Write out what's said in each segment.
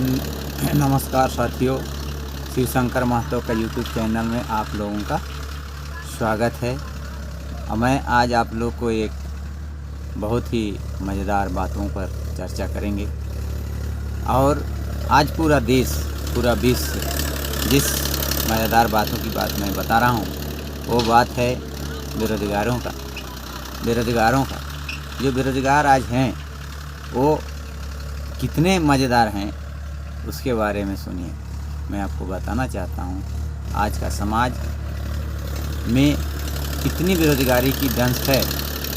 नमस्कार साथियों, शिव शंकर महतो का यूट्यूब चैनल में आप लोगों का स्वागत है। मैं आज आप लोग को एक बहुत ही मज़ेदार बातों पर चर्चा करेंगे। और आज पूरा देश, पूरा विश्व जिस मज़ेदार बातों की बात मैं बता रहा हूँ वो बात है बेरोज़गारों का। जो बेरोज़गार आज हैं वो कितने मज़ेदार हैं उसके बारे में सुनिए। मैं आपको बताना चाहता हूँ आज का समाज में कितनी बेरोज़गारी की दंश है,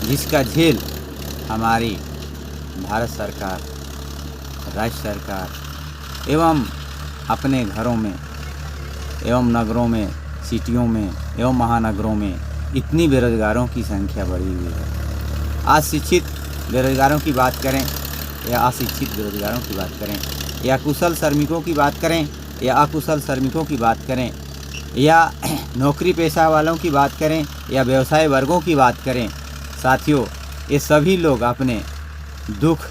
जिसका झेल हमारी भारत सरकार, राज्य सरकार एवं अपने घरों में एवं नगरों में, सिटियों में एवं महानगरों में इतनी बेरोज़गारों की संख्या बढ़ी हुई है। आज शिक्षित बेरोज़गारों की बात करें या अशिक्षित बेरोज़गारों की बात करें, या कुशल श्रमिकों की बात करें या अकुशल श्रमिकों की बात करें, या नौकरी पेशा वालों की बात करें या व्यवसाय वर्गों की बात करें, साथियों ये सभी लोग अपने दुख,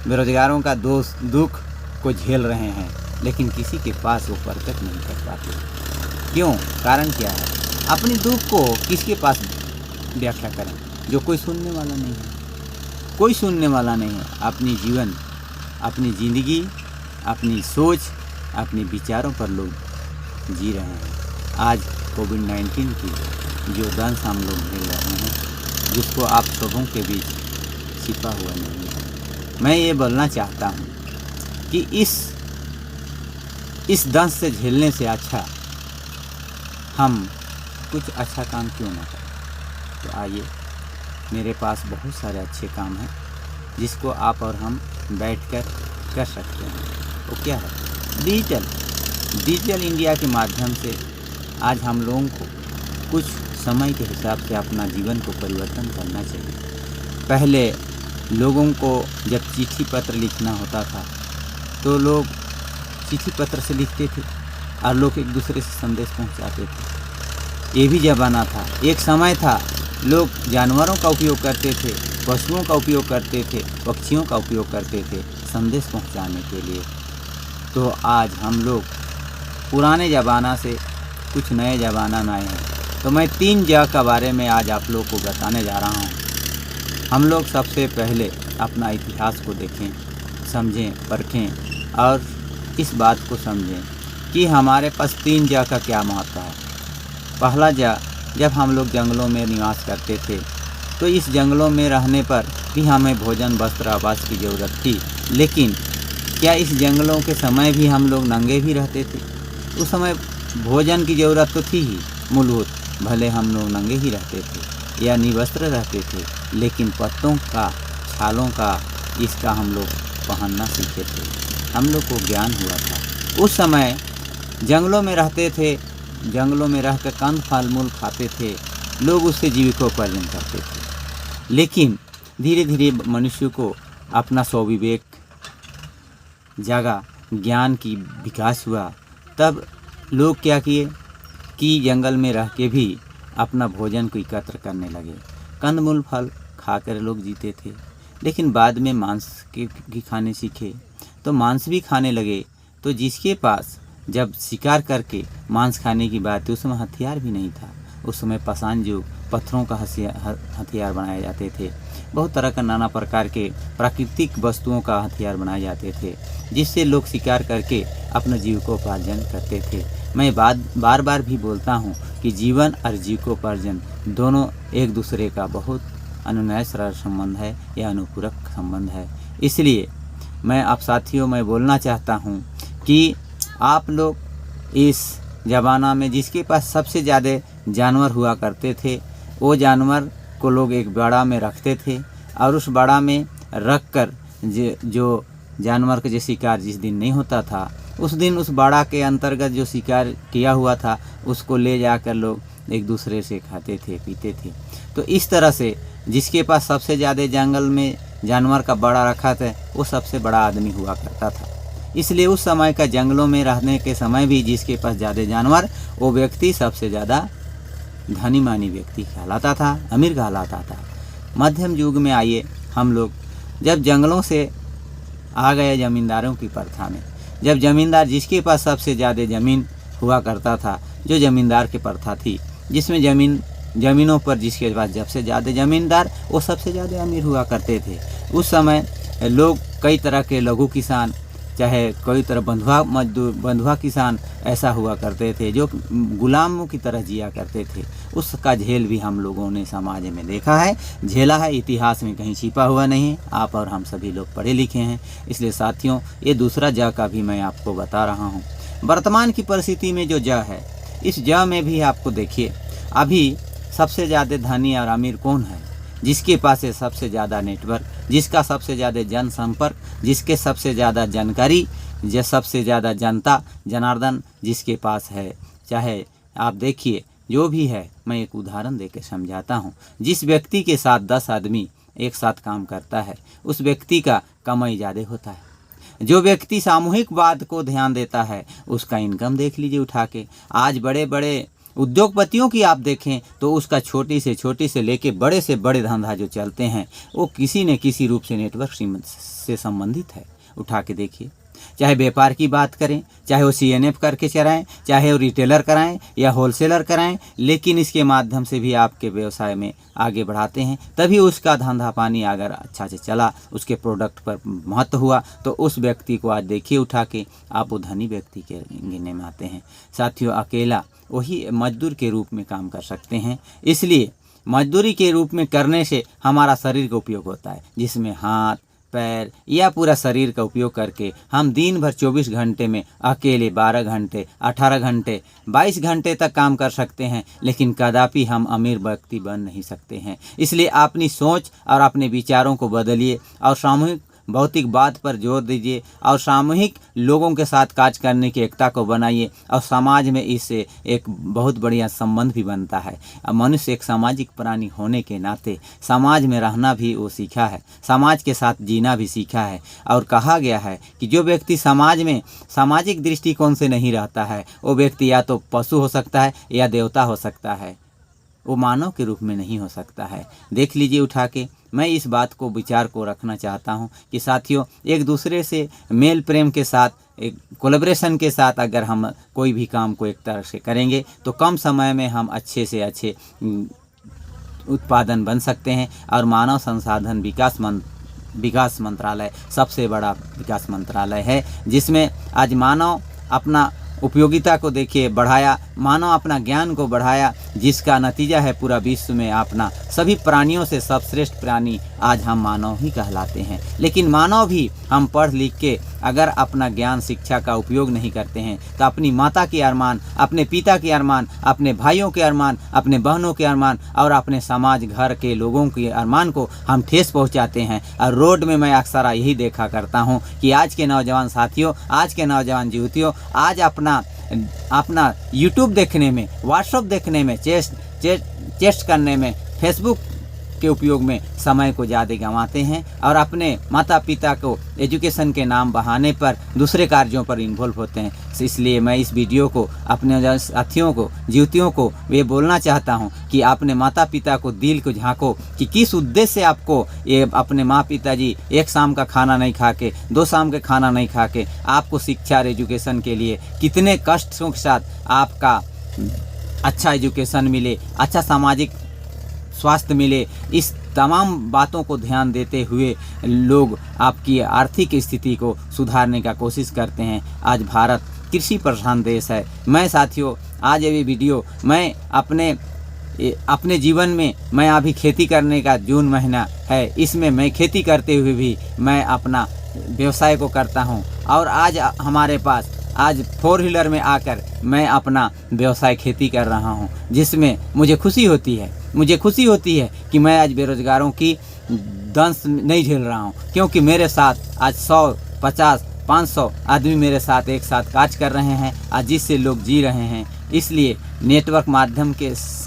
बेरोज़गारों का दुख को झेल रहे हैं, लेकिन किसी के पास वो प्रकट नहीं कर पाते। क्यों? कारण क्या है? अपनी दुख को किसके पास व्याख्या करें? जो कोई सुनने वाला नहीं है, कोई सुनने वाला नहीं है। अपनी जीवन, अपनी ज़िंदगी, अपनी सोच, अपने विचारों पर लोग जी रहे हैं। आज कोविड-19 की जो दंश हम लोग झेल रहे हैं, जिसको आप सबों के बीच छिपा हुआ नहीं है। मैं ये बोलना चाहता हूँ कि इस दंश से झेलने से अच्छा हम कुछ अच्छा काम क्यों ना करें। तो आइए, मेरे पास बहुत सारे अच्छे काम हैं जिसको आप और हम बैठकर कर सकते हैं। वो क्या है? डिजिटल इंडिया के माध्यम से आज हम लोगों को कुछ समय के हिसाब से अपना जीवन को परिवर्तन करना चाहिए। पहले लोगों को जब चिट्ठी पत्र लिखना होता था तो लोग चिट्ठी पत्र से लिखते थे और लोग एक दूसरे से संदेश पहुंचाते थे। ये भी ज़माना था, एक समय था लोग जानवरों का उपयोग करते थे, पशुओं का उपयोग करते थे, पक्षियों का उपयोग करते थे संदेश पहुंचाने के लिए। तो आज हम लोग पुराने ज़माना से कुछ नए ज़माना में आए हैं। तो मैं 3 जगह के बारे में आज आप लोग को बताने जा रहा हूँ। हम लोग सबसे पहले अपना इतिहास को देखें, समझें, परखें और इस बात को समझें कि हमारे पास 3 जगह का क्या महत्व है। पहला जब हम लोग जंगलों में निवास करते थे तो इस जंगलों में रहने पर भी हमें भोजन, वस्त्र, आवास की ज़रूरत थी। लेकिन क्या इस जंगलों के समय भी हम लोग नंगे भी रहते थे? उस समय भोजन की ज़रूरत तो थी ही मूलभूत, भले हम लोग नंगे ही रहते थे या निवस्त्र रहते थे, लेकिन पत्तों का, छालों का, इसका हम लोग पहनना सीखे थे। हम लोग को ज्ञान हुआ था। उस समय जंगलों में रहते थे, जंगलों में रहकर कंद फल मूल खाते थे, लोग उससे जीविकोपार्जन करते थे। लेकिन धीरे धीरे मनुष्य को अपना स्वविवेक जागा, ज्ञान की विकास हुआ। तब लोग क्या किए कि जंगल में रह के भी अपना भोजन को एकत्र करने लगे। कंदमूल फल खाकर लोग जीते थे, लेकिन बाद में मांस की खाने सीखे तो मांस भी खाने लगे। तो जिसके पास जब शिकार करके मांस खाने की बात है, उस समय हथियार भी नहीं था। उस समय पाषाण युग, पत्थरों का हथियार बनाए जाते थे। बहुत तरह का नाना प्रकार के प्राकृतिक वस्तुओं का हथियार बनाए जाते थे, जिससे लोग शिकार करके अपना जीविकोपार्जन करते थे। मैं बार बार भी बोलता हूँ कि जीवन और जीविकोपार्जन दोनों एक दूसरे का बहुत अनुन्याय संबंध है या अनुपूरक संबंध है। इसलिए मैं आप साथियों मैं बोलना चाहता हूँ कि आप लोग इस ज़माना में जिसके पास सबसे ज़्यादा जानवर हुआ करते थे, वो जानवर को लोग एक बाड़ा में रखते थे और उस बाड़ा में रख कर जो जानवर का जो शिकार जिस दिन नहीं होता था, उस दिन उस बाड़ा के अंतर्गत जो शिकार किया हुआ था उसको ले जाकर लोग एक दूसरे से खाते थे, पीते थे। तो इस तरह से जिसके पास सबसे ज़्यादा जंगल में जानवर का बाड़ा रखा था वो सबसे बड़ा आदमी हुआ करता था। इसलिए उस समय का जंगलों में रहने के समय भी जिसके पास ज़्यादा जानवर, वो व्यक्ति सबसे ज़्यादा धनी मानी व्यक्ति कहलाता था, अमीर कहलाता था। मध्यम युग में आइए हम लोग जब जंगलों से आ गए ज़मींदारों की प्रथा में, जब ज़मींदार जिसके पास सबसे ज़्यादा ज़मीन हुआ करता था, जो ज़मींदार की प्रथा थी, जिसमें ज़मीनों पर जिसके पास सबसे ज़्यादा ज़मींदार वो सबसे ज़्यादा अमीर हुआ करते थे। उस समय लोग कई तरह के लघु किसान, चाहे कोई तरह बंधुआ मजदूर, बंधुआ किसान ऐसा हुआ करते थे जो गुलामों की तरह जिया करते थे। उसका झेल भी हम लोगों ने समाज में देखा है, झेला है, इतिहास में कहीं छिपा हुआ नहीं है। आप और हम सभी लोग पढ़े लिखे हैं, इसलिए साथियों ये दूसरा ज का भी मैं आपको बता रहा हूँ। वर्तमान की परिस्थिति में जो ज है, इस ज में भी आपको देखिए अभी सबसे ज़्यादा धनी और अमीर कौन है? जिसके पास है सबसे ज़्यादा नेटवर्क, जिसका सबसे ज़्यादा जनसंपर्क, जिसके सबसे ज़्यादा जानकारी, जो सबसे ज़्यादा जनता जनार्दन जिसके पास है। चाहे आप देखिए जो भी है, मैं एक उदाहरण देकर समझाता हूँ। जिस व्यक्ति के साथ 10 आदमी एक साथ काम करता है, उस व्यक्ति का कमाई ज़्यादा होता है। जो व्यक्ति सामूहिकवाद को ध्यान देता है, उसका इनकम देख लीजिए उठा के। आज बड़े बड़े उद्योगपतियों की आप देखें तो उसका छोटी से लेके बड़े से बड़े धंधा जो चलते हैं, वो किसी न किसी रूप से नेटवर्क से संबंधित है। उठा के देखिए, चाहे व्यापार की बात करें, चाहे वो CNF करके चलाएं, चाहे वो रिटेलर कराएं या होलसेलर कराएं, लेकिन इसके माध्यम से भी आपके व्यवसाय में आगे बढ़ाते हैं। तभी उसका धंधा पानी अगर अच्छा से चला, उसके प्रोडक्ट पर महत्व हुआ, तो उस व्यक्ति को आज देखिए उठा के आप वो धनी व्यक्ति के गिनने में आते हैं। साथियों, अकेला वही मजदूर के रूप में काम कर सकते हैं। इसलिए मजदूरी के रूप में करने से हमारा शरीर का उपयोग होता है, जिसमें हाथ पैर या पूरा शरीर का उपयोग करके हम दिन भर 24 घंटे में अकेले 12 घंटे 18 घंटे 22 घंटे तक काम कर सकते हैं, लेकिन कदापि हम अमीर व्यक्ति बन नहीं सकते हैं। इसलिए अपनी सोच और अपने विचारों को बदलिए और सामूहिक भौतिकवाद पर जोर दीजिए और सामूहिक लोगों के साथ कार्य करने की एकता को बनाइए, और समाज में इससे एक बहुत बढ़िया संबंध भी बनता है। मनुष्य एक सामाजिक प्राणी होने के नाते समाज में रहना भी वो सीखा है, समाज के साथ जीना भी सीखा है। और कहा गया है कि जो व्यक्ति समाज में सामाजिक दृष्टिकोण से नहीं रहता है, वो व्यक्ति या तो पशु हो सकता है या देवता हो सकता है, वो मानव के रूप में नहीं हो सकता है। देख लीजिए उठा के। मैं इस बात को विचार को रखना चाहता हूँ कि साथियों, एक दूसरे से मेल प्रेम के साथ, एक कोलैबोरेशन के साथ अगर हम कोई भी काम को एक तरह से करेंगे तो कम समय में हम अच्छे से अच्छे उत्पादन बन सकते हैं। और मानव संसाधन विकास मंत्रालय सबसे बड़ा विकास मंत्रालय है, जिसमें आज मानव अपना उपयोगिता को देखिए बढ़ाया, मानव अपना ज्ञान को बढ़ाया, जिसका नतीजा है पूरा विश्व में अपना सभी प्राणियों से सर्वश्रेष्ठ प्राणी आज हम मानव ही कहलाते हैं। लेकिन मानव भी हम पढ़ लिख के अगर अपना ज्ञान शिक्षा का उपयोग नहीं करते हैं तो अपनी माता की अरमान, अपने पिता की अरमान, अपने भाइयों के अरमान, अपने बहनों के अरमान और अपने समाज घर के लोगों के अरमान को हम ठेस पहुंचाते हैं। और रोड में मैं अक्सर यही देखा करता हूं कि आज के नौजवान साथियों, आज के नौजवान युवतियों आज अपना YouTube देखने में, व्हाट्सएप देखने में, चेस्ट करने में, फेसबुक के उपयोग में समय को ज़्यादा गंवाते हैं और अपने माता पिता को एजुकेशन के नाम बहाने पर दूसरे कार्यों पर इन्वॉल्व होते हैं। इसलिए मैं इस वीडियो को अपने साथियों को, युवतियों को ये बोलना चाहता हूँ कि अपने माता पिता को दिल को झांको कि किस उद्देश्य से आपको ये अपने माँ पिताजी एक शाम का खाना नहीं खा के, 2 शाम के खाना नहीं खा के आपको शिक्षा और एजुकेशन के लिए कितने कष्टों के साथ आपका अच्छा एजुकेशन मिले, अच्छा सामाजिक स्वास्थ्य मिले, इस तमाम बातों को ध्यान देते हुए लोग आपकी आर्थिक स्थिति को सुधारने का कोशिश करते हैं। आज भारत कृषि प्रधान देश है। मैं साथियों आज ये वीडियो मैं अपने जीवन में, मैं अभी खेती करने का जून महीना है, इसमें मैं खेती करते हुए भी मैं अपना व्यवसाय को करता हूँ। और आज हमारे पास आज 4 व्हीलर में आकर मैं अपना व्यवसाय खेती कर रहा हूँ, जिसमें मुझे खुशी होती है। मुझे खुशी होती है कि मैं आज बेरोजगारों की दंश नहीं झेल रहा हूँ, क्योंकि मेरे साथ आज 100, 50, 500 आदमी मेरे साथ एक साथ कार्य कर रहे हैं, आज जिससे लोग जी रहे हैं। इसलिए नेटवर्क माध्यम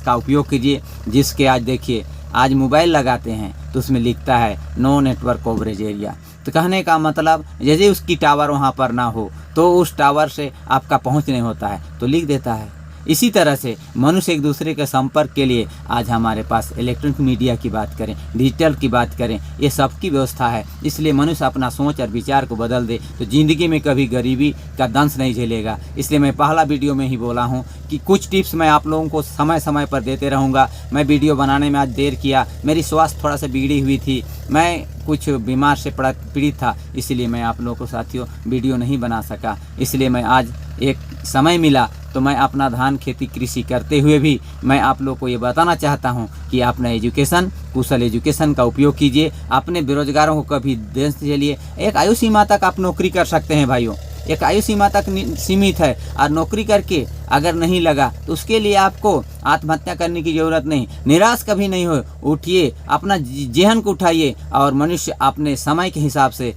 का उपयोग कीजिए, जिसके आज देखिए आज मोबाइल लगाते हैं तो उसमें लिखता है नो नेटवर्क कवरेज एरिया। तो कहने का मतलब यदि उसकी टावर वहाँ पर ना हो तो उस टावर से आपका पहुँच नहीं होता है, तो लिख देता है इसी तरह से मनुष्य एक दूसरे के संपर्क के लिए आज हमारे पास इलेक्ट्रॉनिक मीडिया की बात करें, डिजिटल की बात करें, ये सबकी व्यवस्था है। इसलिए मनुष्य अपना सोच और विचार को बदल दे तो ज़िंदगी में कभी गरीबी का दंश नहीं झेलेगा। इसलिए मैं पहला वीडियो में ही बोला हूँ कि कुछ टिप्स मैं आप लोगों को समय समय पर देते रहूँगा। मैं वीडियो बनाने में आज देर किया, मेरी स्वास्थ्य थोड़ा सा बिगड़ी हुई थी, मैं कुछ बीमार से पीड़ित था, इसलिए मैं आप लोगों को साथियों वीडियो नहीं बना सका। इसलिए मैं आज एक समय मिला तो मैं अपना धान खेती कृषि करते हुए भी मैं आप लोगों को ये बताना चाहता हूँ कि अपना एजुकेशन, कुशल एजुकेशन का उपयोग कीजिए। अपने बेरोजगारों को कभी देश के लिए एक आयु सीमा तक आप नौकरी कर सकते हैं भाइयों, एक आयु सीमा तक सीमित है। और नौकरी करके अगर नहीं लगा तो उसके लिए आपको आत्महत्या करने की ज़रूरत नहीं, निराश कभी नहीं हो, उठिए, अपना जेहन को उठाइए। और मनुष्य अपने समय के हिसाब से,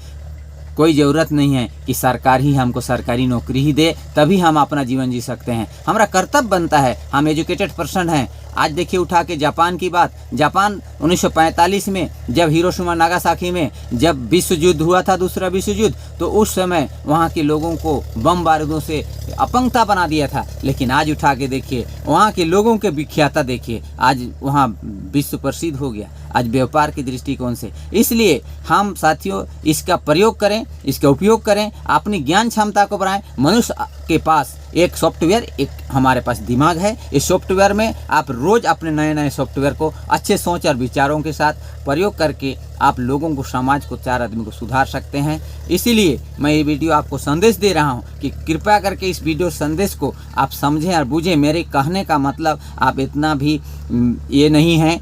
कोई ज़रूरत नहीं है कि सरकार ही हमको सरकारी नौकरी ही दे तभी हम अपना जीवन जी सकते हैं। हमारा कर्तव्य बनता है, हम एजुकेटेड पर्सन हैं। आज देखिए उठा के जापान की बात, जापान 1945 में जब हिरोशिमा नागासाकी में जब विश्व युद्ध हुआ था, दूसरा विश्व युद्ध, तो उस समय वहाँ के लोगों को बम बारूदों से अपंगता बना दिया था। लेकिन आज उठा के देखिए वहाँ के लोगों के विख्याता देखिए, आज वहाँ विश्व प्रसिद्ध हो गया आज व्यापार के दृष्टिकोण से। इसलिए हम साथियों इसका प्रयोग करें, इसका उपयोग करें, अपनी ज्ञान क्षमता को बढ़ाएं। मनुष्य के पास एक सॉफ्टवेयर, एक हमारे पास दिमाग है, इस सॉफ्टवेयर में आप रोज़ अपने नए नए सॉफ्टवेयर को अच्छे सोच और विचारों के साथ प्रयोग करके आप लोगों को, समाज को, 4 आदमी को सुधार सकते हैं। इसीलिए मैं ये वीडियो आपको संदेश दे रहा हूँ कि कृपया करके इस वीडियो संदेश को आप समझें और बूझें। मेरे कहने का मतलब आप इतना भी ये नहीं है,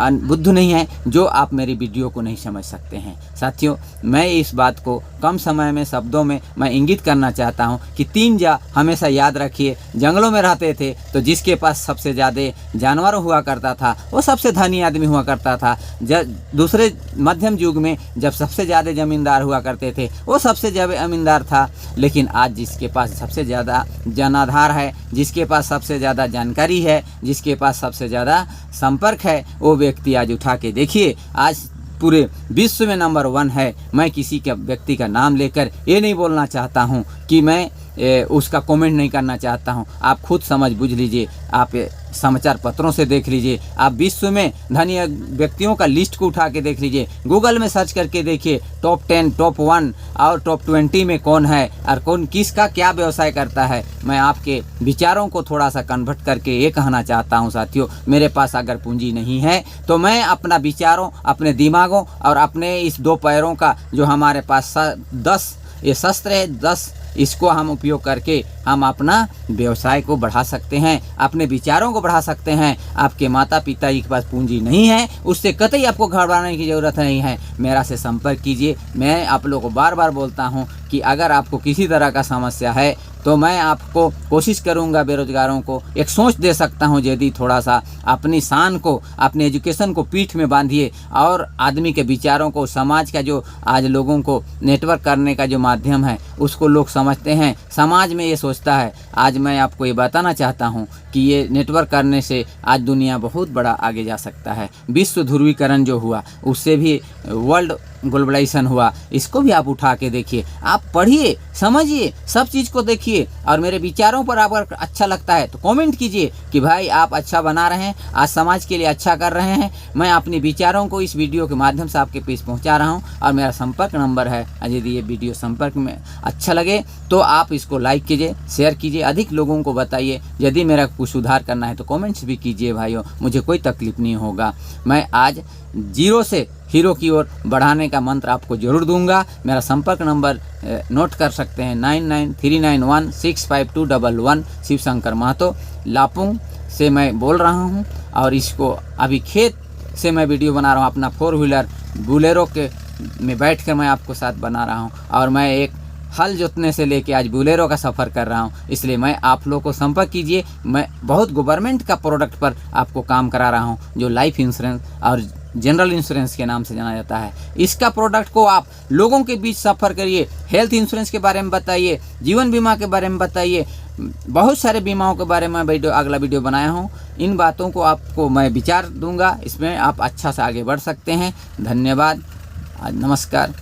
बुद्ध नहीं है जो आप मेरी वीडियो को नहीं समझ सकते हैं। साथियों मैं इस बात को कम समय में शब्दों में मैं इंगित करना चाहता हूँ कि 3 हमेशा याद रखिए। जंगलों में रहते थे तो जिसके पास सबसे ज़्यादा जानवर हुआ करता था वो सबसे धनी आदमी हुआ करता था। दूसरे मध्यम युग में जब सबसे ज़्यादा ज़मींदार हुआ करते थे वो सबसे ज़्यादा अमीनदार था। लेकिन आज जिसके पास सबसे ज़्यादा जनाधार है, जिसके पास सबसे ज़्यादा जानकारी है, जिसके पास सबसे ज़्यादा संपर्क है, वो व्यक्ति आज उठा के देखिए आज पूरे विश्व में नंबर 1 है। मैं किसी के व्यक्ति का नाम लेकर ये नहीं बोलना चाहता हूँ कि मैं उसका कमेंट नहीं करना चाहता हूँ। आप खुद समझ बूझ लीजिए, आप समाचार पत्रों से देख लीजिए, आप विश्व में धनी व्यक्तियों का लिस्ट को उठा के देख लीजिए, गूगल में सर्च करके देखिए टॉप 10, टॉप 1 और टॉप 20 में कौन है और कौन किसका क्या व्यवसाय करता है। मैं आपके विचारों को थोड़ा सा कन्वर्ट करके ये कहना चाहता हूँ साथियों, मेरे पास अगर पूंजी नहीं है तो मैं अपना विचारों, अपने दिमागों और अपने इस 2 पैरों का जो हमारे पास 10 ये शस्त्र है, 10 इसको हम उपयोग करके हम अपना व्यवसाय को बढ़ा सकते हैं, अपने विचारों को बढ़ा सकते हैं। आपके माता पिता के पास पूंजी नहीं है, उससे कतई आपको घबराने की ज़रूरत नहीं है। मेरा से संपर्क कीजिए। मैं आप लोगों को बार बार बोलता हूं कि अगर आपको किसी तरह का समस्या है तो मैं आपको कोशिश करूंगा बेरोजगारों को एक सोच दे सकता हूं। यदि थोड़ा सा अपनी शान को, अपने एजुकेशन को पीठ में बांधिए और आदमी के विचारों को, समाज का जो आज लोगों को नेटवर्क करने का जो माध्यम है उसको लोग समझते हैं, समाज में ये सोचता है। आज मैं आपको ये बताना चाहता हूँ कि ये नेटवर्क करने से आज दुनिया बहुत बड़ा आगे जा सकता है। विश्व ध्रुवीकरण जो हुआ उससे भी वर्ल्ड ग्लोबलाइजेशन हुआ, इसको भी आप उठा के देखिए, आप पढ़िए, समझिए, सब चीज़ को देखिए। और मेरे विचारों पर अगर अच्छा लगता है तो कमेंट कीजिए कि भाई आप अच्छा बना रहे हैं, आज समाज के लिए अच्छा कर रहे हैं। मैं अपने विचारों को इस वीडियो के माध्यम से आपके बीच पहुंचा रहा हूं और मेरा संपर्क नंबर है। यदि ये वीडियो संपर्क में अच्छा लगे तो आप इसको लाइक कीजिए, शेयर कीजिए, अधिक लोगों को बताइए। यदि मेरा कुछ सुधार करना है तो कमेंट्स भी कीजिए भाइयों, मुझे कोई तकलीफ नहीं होगा। मैं आज 0 से हीरो की ओर बढ़ाने का मंत्र आपको जरूर दूंगा। मेरा संपर्क नंबर नोट कर सकते हैं 9939165211। शिव शंकर महतो लापुंग से मैं बोल रहा हूं और इसको अभी खेत से मैं वीडियो बना रहा हूं। अपना 4 व्हीलर बुलेरो के में बैठ कर मैं आपको साथ बना रहा हूं और मैं एक हल जोतने से लेके आज बुलेरो का सफ़र कर रहा हूं। इसलिए मैं आप लोगों को संपर्क कीजिए। मैं बहुत गवर्नमेंट का प्रोडक्ट पर आपको काम करा रहा हूं जो लाइफ इंश्योरेंस और जनरल इंश्योरेंस के नाम से जाना जाता है। इसका प्रोडक्ट को आप लोगों के बीच सफ़र करिए, हेल्थ इंश्योरेंस के बारे में बताइए, जीवन बीमा के बारे में बताइए, बहुत सारे बीमाओं के बारे में अगला वीडियो बनाया हूँ। इन बातों को आपको मैं विचार दूंगा, इसमें आप अच्छा से आगे बढ़ सकते हैं। धन्यवाद, नमस्कार।